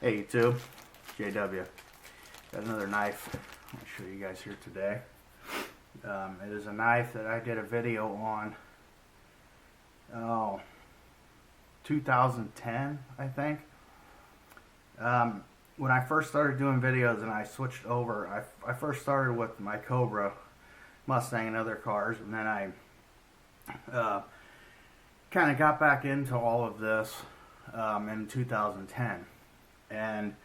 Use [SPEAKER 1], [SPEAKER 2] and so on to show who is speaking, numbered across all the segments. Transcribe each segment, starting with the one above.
[SPEAKER 1] Hey YouTube, JW. Got another knife I'll show you guys here today. It is a knife that I did a video on 2010, I think. When I first started doing videos and I switched over, I first started with my Cobra, Mustang, and other cars, and then I kind of got back into all of this in 2010. And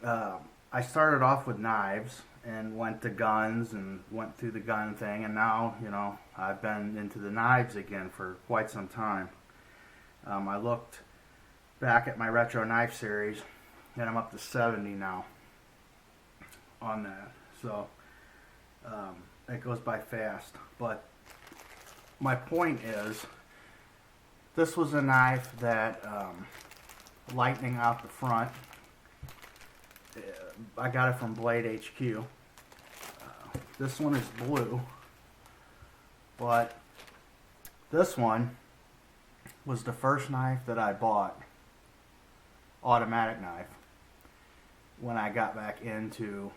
[SPEAKER 1] I started off with knives and went to guns and went through the gun thing, and now, you know, I've been into the knives again for quite some time. I looked back at my retro knife series, and I'm up to 70 now on that. So it goes by fast. But my point is, this was a knife that lightning out the front. I got it from Blade HQ. This one is blue, but this one was the first knife that I bought, automatic knife, when I got back into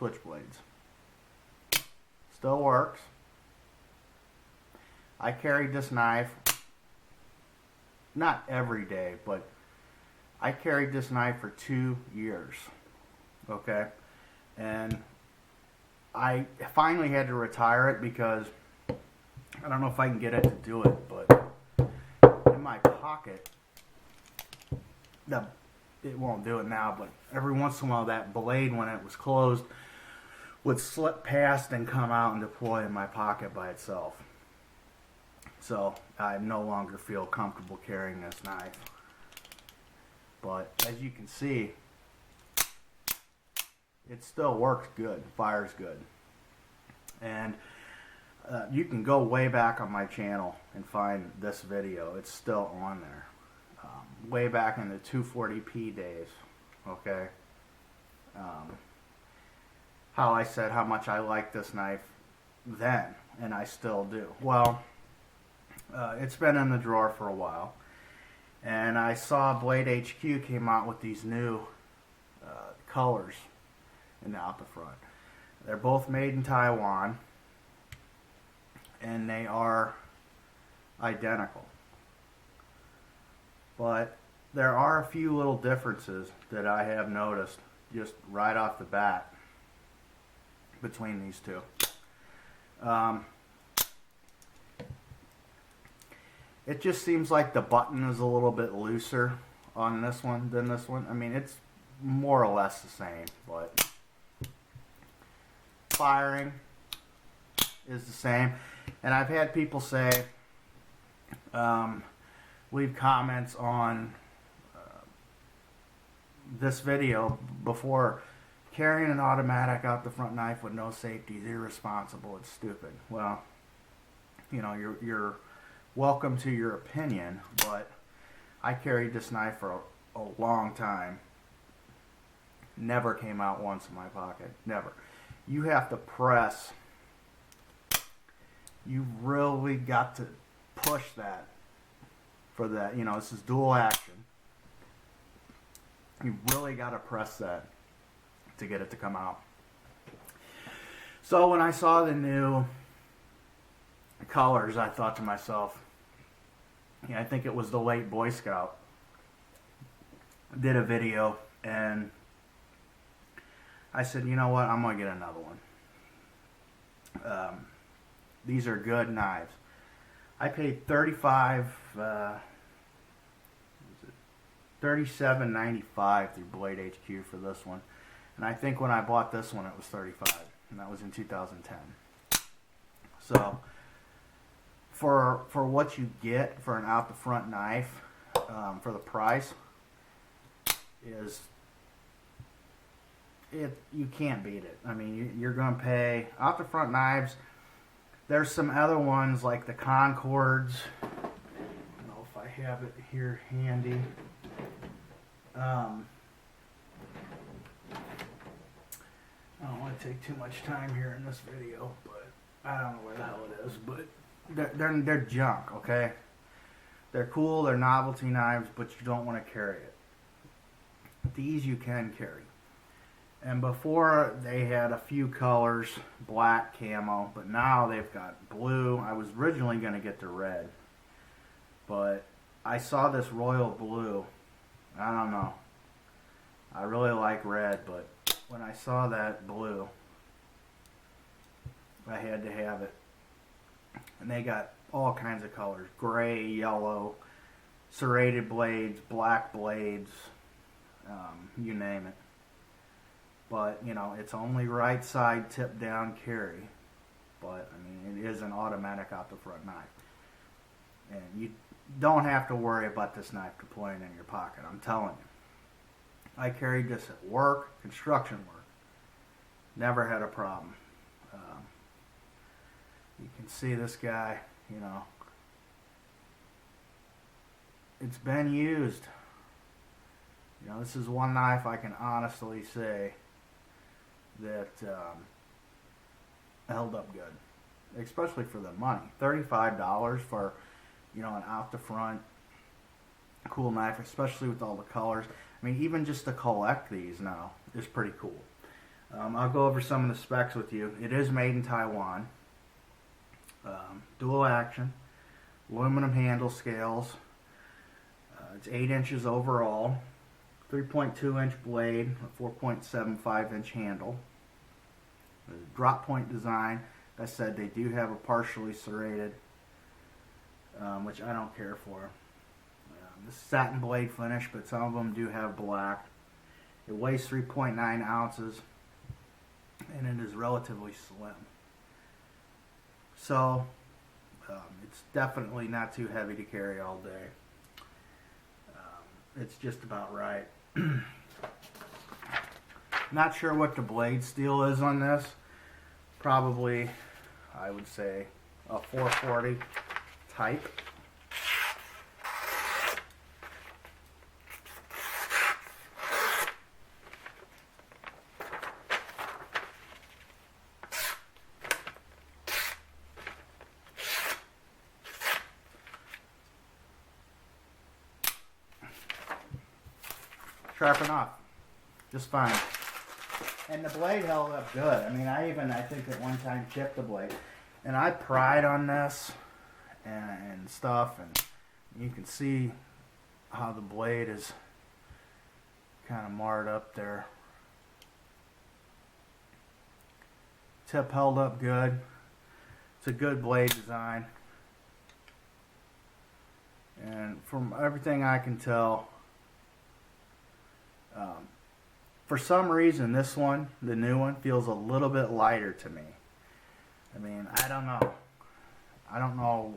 [SPEAKER 1] switchblades. Still works. I carried this knife not every day, but I carried this knife for 2 years, okay? And I finally had to retire it because I don't know if I can get it to do it, but in my pocket, it won't do it now, but every once in a while that blade, when it was closed, would slip past and come out and deploy in my pocket by itself. So I no longer feel comfortable carrying this knife. But as you can see, it still works good, fires good. And you can go way back on my channel and find this video. It's still on there. Way back in the 240p days, okay? How I said how much I liked this knife then, and I still do. Well, it's been in the drawer for a while, and I saw Blade HQ came out with these new colors out the front. They're both made in Taiwan, and they are identical. But there are a few little differences that I have noticed just right off the bat between these two. It just seems like the button is a little bit looser on this one than this one. I mean, it's more or less the same, but firing is the same. And I've had people say, leave comments on this video before, carrying an automatic out the front knife with no safety is irresponsible, it's stupid. Well, you know, you're welcome to your opinion, but I carried this knife for a long time. Never came out once in my pocket. Never. You have to press. You really got to push that for that. You know, this is dual action. You really got to press that to get it to come out. So when I saw the new colors, I thought to myself, yeah, I think it was the late Boy Scout did a video, and I said, you know what, I'm going to get another one. These are good knives. I paid $37.95 through Blade HQ for this one, and I think when I bought this one it was $35, and that was in 2010. So for what you get for an out the front knife, for the price, you can't beat it. I mean, you're going to pay out the front knives. There's some other ones like the Concords. I don't know if I have it here handy. I don't want to take too much time here in this video, but I don't know where the hell it is, but they're junk, okay? They're cool, they're novelty knives, but you don't want to carry it. these you can carry. And before they had a few colors, black, camo, but now they've got blue. I was originally going to get the red, but I saw this royal blue. I don't know. I really like red, but when I saw that blue, I had to have it. And they got all kinds of colors: gray, yellow, serrated blades, black blades, you name it. But, you know, it's only right side tip down carry. But, I mean, it is an automatic out the front knife. And you don't have to worry about this knife deploying in your pocket, I'm telling you. I carried this at work, construction work. Never had a problem. You can see this guy, you know. It's been used. You know, this is one knife I can honestly say that held up good, especially for the money. $35 for, you know, an out the front cool knife, especially with all the colors. I mean, even just to collect these now is pretty cool. I'll go over some of the specs with you. It is made in Taiwan. Dual action, aluminum handle scales. It's 8 inches overall, 3.2 inch blade, a 4.75 inch handle. The drop point design, I said they do have a partially serrated, which I don't care for. This satin blade finish, but some of them do have black. It weighs 3.9 ounces, and it is relatively slim. So, it's definitely not too heavy to carry all day. It's just about right. Not sure what the blade steel is on this. Probably, I would say, a 440 type. Sharpen off just fine, and the blade held up good. I mean, I think at one time chipped the blade, and I pried on this and stuff, and you can see how the blade is kind of marred up there. Tip held up good. It's a good blade design, and from everything I can tell, for some reason this one, the new one, feels a little bit lighter to me. I mean, I don't know,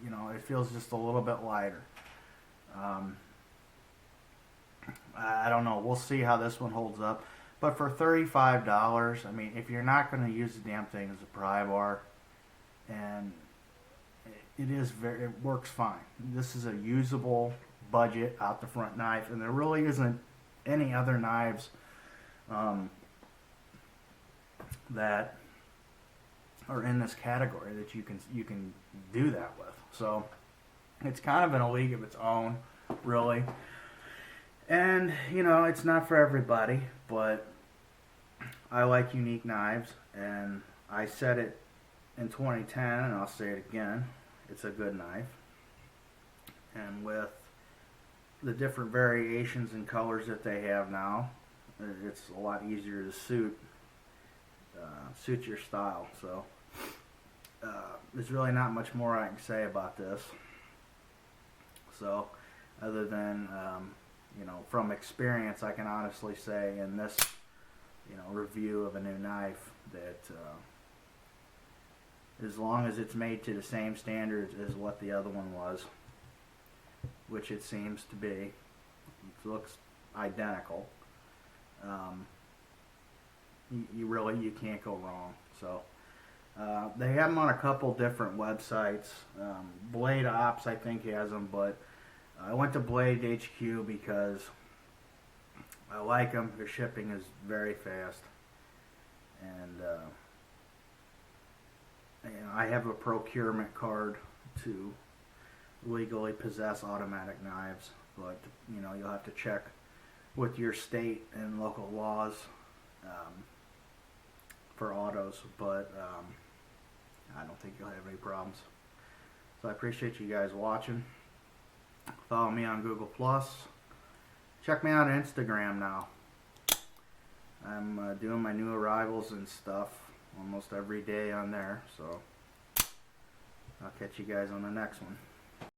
[SPEAKER 1] you know, it feels just a little bit lighter. I don't know, we'll see how this one holds up. But for $35, I mean, if you're not going to use the damn thing as a pry bar, and it works fine. This is a usable budget out the front knife, and there really isn't any other knives that are in this category that you can do that with. So it's kind of in a league of its own, really. And you know, it's not for everybody, but I like unique knives, and I said it in 2010, and I'll say it again. It's a good knife, and with the different variations and colors that they have now, it's a lot easier to suit your style. So there's really not much more I can say about this. So other than you know, from experience, I can honestly say in this, you know, review of a new knife that as long as it's made to the same standards as what the other one was, which it seems to be, it looks identical. You can't go wrong. So they have them on a couple different websites. Blade Ops, I think, has them, but I went to Blade HQ because I like them. Their shipping is very fast, and you know, I have a procurement card to legally possess automatic knives, but you know, you'll have to check with your state and local laws for autos, but I don't think you'll have any problems. So I appreciate you guys watching. Follow me on Google+. Check me out on Instagram now. I'm doing my new arrivals and stuff almost every day on there, so I'll catch you guys on the next one.